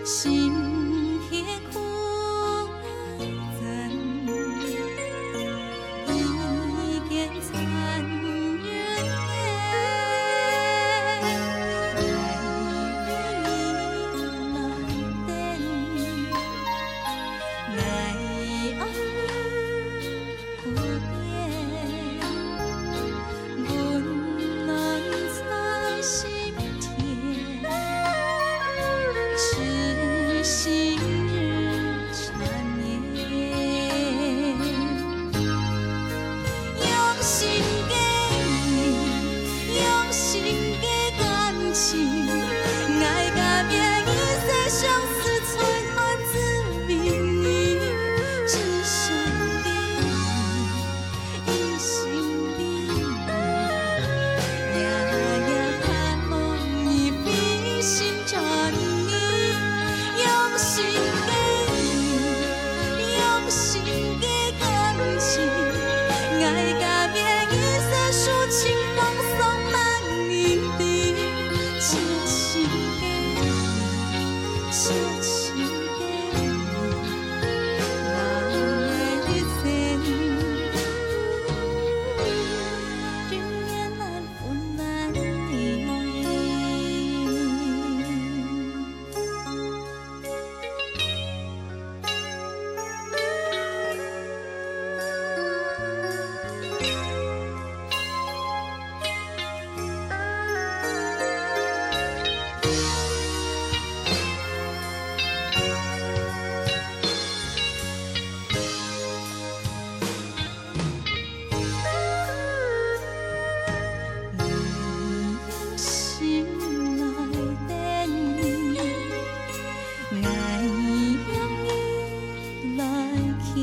心迄苦真，已经残忍的来电，来爱不变，阮难猜心田。痴心日缠绵，用心给你，用心给感情，爱甲命运世上是催寒之谜，只想给你一心比你，夜夜盼望你比心缠绵。用心给你，用心给感情，爱甲命运世事情风霜万年地，痴心给你，痴心给你，人的一生，人言难分难离。心内电，爱用伊来牵。